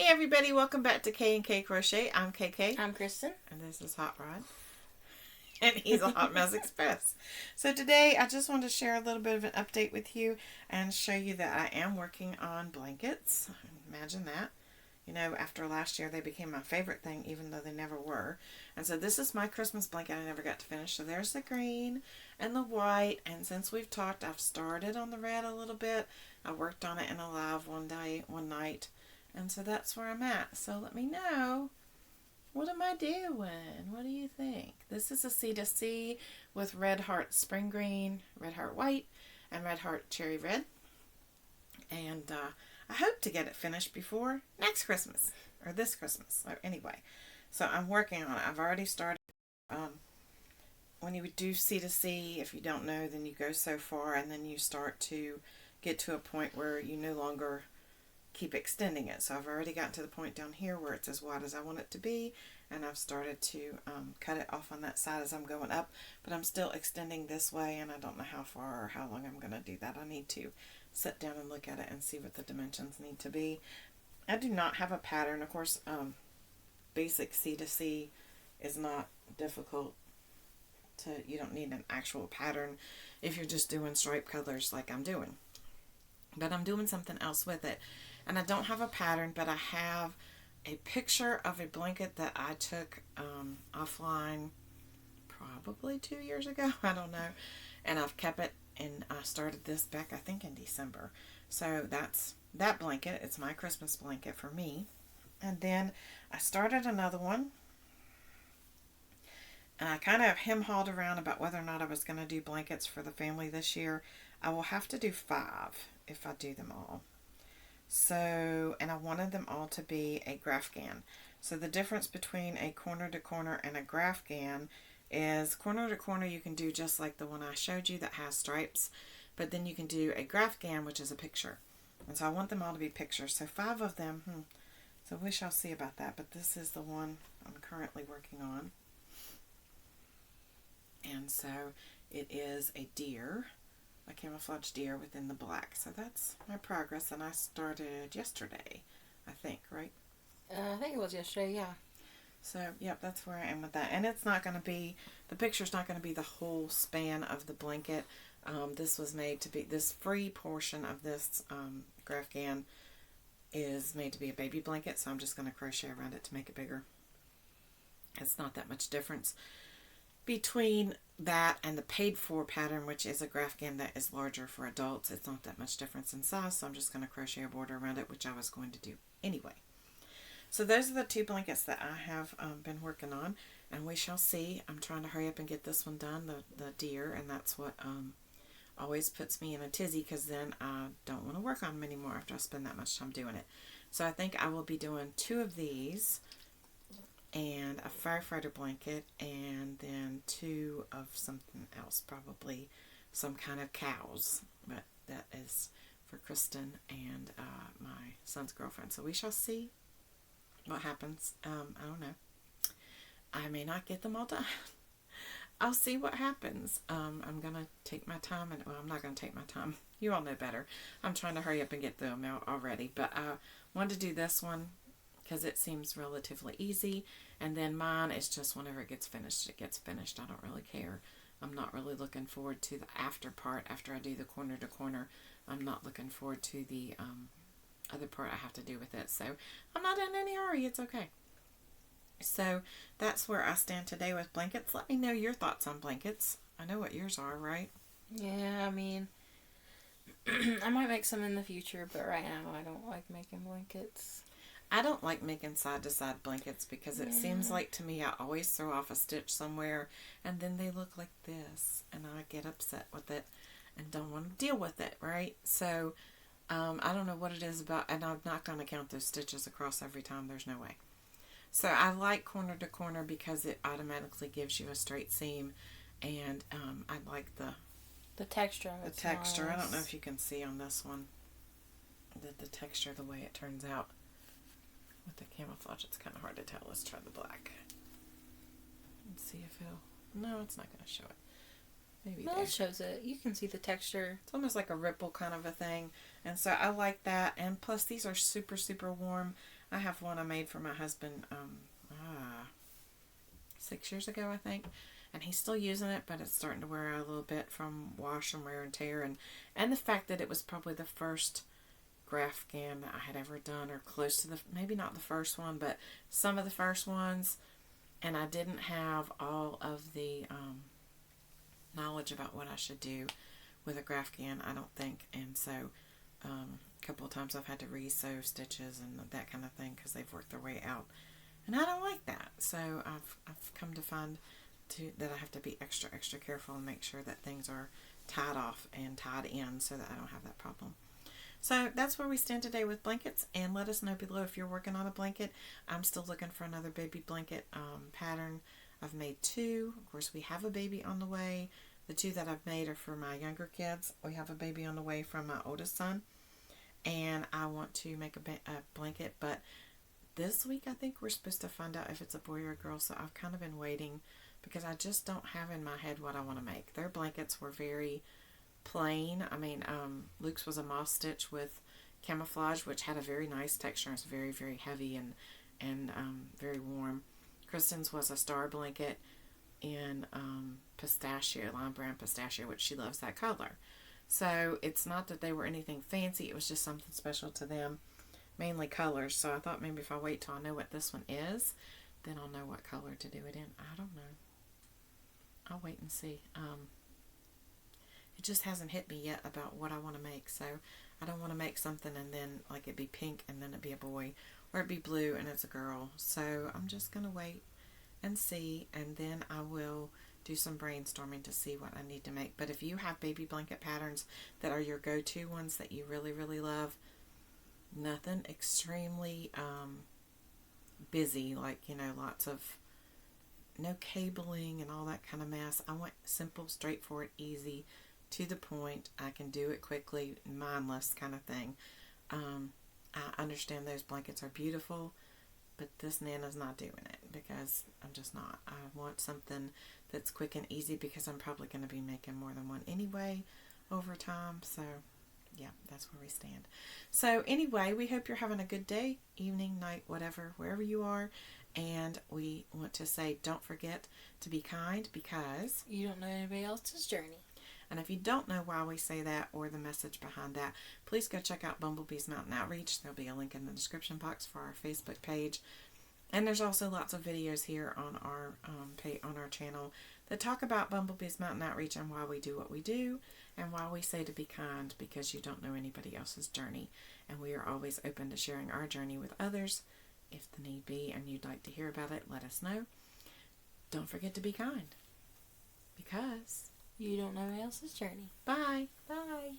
Hey everybody, welcome back to K&K Crochet. I'm KK. I'm Kristen. And this is Hot Rod. And he's a Hot Mess Express. So today I just wanted to share a little bit of an update with you and show you that I am working on blankets. Imagine that. You know, after last year they became my favorite thing even though they never were. And so this is my Christmas blanket I never got to finish. So there's the green and the white. And since we've talked, I've started on the red a little bit. I worked on it in a live one night. And so that's where I'm at. So let me know, what am I doing? What do you think? This is a C2C with Red Heart Spring Green, Red Heart White, and Red Heart Cherry Red. And I hope to get it finished before next Christmas, or this Christmas. So anyway, so I'm working on it. I've already started. When you would do C2C, if you don't know, then you go so far and then you start to get to a point where you no longer keep extending it. So I've already gotten to the point down here where it's as wide as I want it to be, and I've started to cut it off on that side as I'm going up, but I'm still extending this way, and I don't know how far or how long I'm going to do that. I need to sit down and look at it and see what the dimensions need to be. I do not have a pattern. Of course, basic C2C is not difficult you don't need an actual pattern if you're just doing stripe colors like I'm doing. But I'm doing something else with it. And I don't have a pattern, but I have a picture of a blanket that I took offline probably 2 years ago. I don't know. And I've kept it, and I started this back, I think, in December. So that's that blanket. It's my Christmas blanket for me. And then I started another one. And I kind of hem-hawed around about whether or not I was going to do blankets for the family this year. I will have to do 5 if I do them all. So, and I wanted them all to be a grafgan. So the difference between a corner to corner and a grafgan is corner to corner you can do just like the one I showed you that has stripes, but then you can do a grafgan, which is a picture. And so I want them all to be pictures. So 5 of them, so we shall see about that, but this is the one I'm currently working on. And so it is a deer, a camouflage deer within the black. So that's my progress, and I started yesterday, I think, right? I think it was yesterday, yeah. So, yep, that's where I am with that. And it's not going to be, the picture's not going to be the whole span of the blanket. This was made to be, this free portion of this grafgan is made to be a baby blanket, so I'm just going to crochet around it to make it bigger. It's not that much difference between that and the paid for pattern, which is a grafgan that is larger for adults. It's not that much difference in size, so I'm just going to crochet a border around it, which I was going to do anyway. So those are the 2 blankets that I have been working on, and we shall see. I'm trying to hurry up and get this one done, the deer, and that's what always puts me in a tizzy, because then I don't want to work on them anymore after I spend that much time doing it. So I think I will be doing 2 of these, and a firefighter blanket, and then 2 of something else, probably some kind of cows, but that is for Kristen and my son's girlfriend. So we shall see what happens. I don't know. I may not get them all done. I'll see what happens. I'm going to take my time, and well, I'm not going to take my time. You all know better. I'm trying to hurry up and get them out already, but I wanted to do this one because it seems relatively easy, and then mine is just whenever it gets finished, it gets finished. I don't really care. I'm not really looking forward to the after part after I do the corner to corner. I'm not looking forward to the other part I have to do with it, so I'm not in any hurry. It's okay. So that's where I stand today with blankets. Let me know your thoughts on blankets. I know what yours are, right? Yeah, I mean, I might make some in the future, but right now I don't like making blankets. I don't like making side-to-side blankets because it seems like to me I always throw off a stitch somewhere and then they look like this and I get upset with it and don't want to deal with it, right? So I don't know what it is about, and I'm not going to count those stitches across every time. There's no way. So I like corner to corner because it automatically gives you a straight seam, and I like the texture of it. The texture. Nice. I don't know if you can see on this one the texture, the way it turns out. With the camouflage, it's kind of hard to tell. Let's try the black. Let's see if it'll... No, it's not going to show it. Maybe no, there. It shows it. You can see the texture. It's almost like a ripple kind of a thing. And so I like that. And plus, these are super, super warm. I have one I made for my husband 6 years ago, I think. And he's still using it, but it's starting to wear out a little bit from wash and wear and tear. And the fact that it was probably the first Grafgan that I had ever done, or close to maybe not the first one, but some of the first ones. And I didn't have all of the knowledge about what I should do with a Grafgan, I don't think. And so a couple of times I've had to re-sew stitches and that kind of thing because they've worked their way out. And I don't like that. So I've come to find that I have to be extra, extra careful and make sure that things are tied off and tied in so that I don't have that problem. So that's where we stand today with blankets, and let us know below if you're working on a blanket. I'm still looking for another baby blanket pattern. I've made 2. Of course, we have a baby on the way. The 2 that I've made are for my younger kids. We have a baby on the way from my oldest son, and I want to make a blanket, but this week I think we're supposed to find out if it's a boy or a girl, so I've kind of been waiting because I just don't have in my head what I want to make. Their blankets were very plain. I mean, Luke's was a moss stitch with camouflage, which had a very nice texture. It's very, very heavy and very warm. Kristen's was a star blanket in pistachio, lime brown pistachio, which she loves that color. So it's not that they were anything fancy. It was just something special to them, mainly colors. So I thought maybe if I wait till I know what this one is, then I'll know what color to do it in. I don't know. I'll wait and see. It just hasn't hit me yet about what I want to make. So I don't want to make something and then like it be pink and then it be a boy, or it be blue and it's a girl. So I'm just going to wait and see, and then I will do some brainstorming to see what I need to make. But if you have baby blanket patterns that are your go-to ones that you really, really love, nothing extremely busy, like, lots of no cabling and all that kind of mess. I want simple, straightforward, easy, to the point. I can do it quickly, mindless kind of thing. I understand those blankets are beautiful, but this Nana's not doing it because I'm just not. I want something that's quick and easy because I'm probably going to be making more than one anyway over time. So yeah, that's where we stand. So anyway, we hope you're having a good day, evening, night, whatever, wherever you are. And we want to say, don't forget to be kind, because you don't know anybody else's journey. And if you don't know why we say that or the message behind that, please go check out Bumblebee's Mountain Outreach. There'll be a link in the description box for our Facebook page. And there's also lots of videos here on our on our channel that talk about Bumblebee's Mountain Outreach and why we do what we do, and why we say to be kind, because you don't know anybody else's journey. And we are always open to sharing our journey with others if the need be, and you'd like to hear about it, let us know. Don't forget to be kind, because you don't know anybody else's journey. Bye. Bye.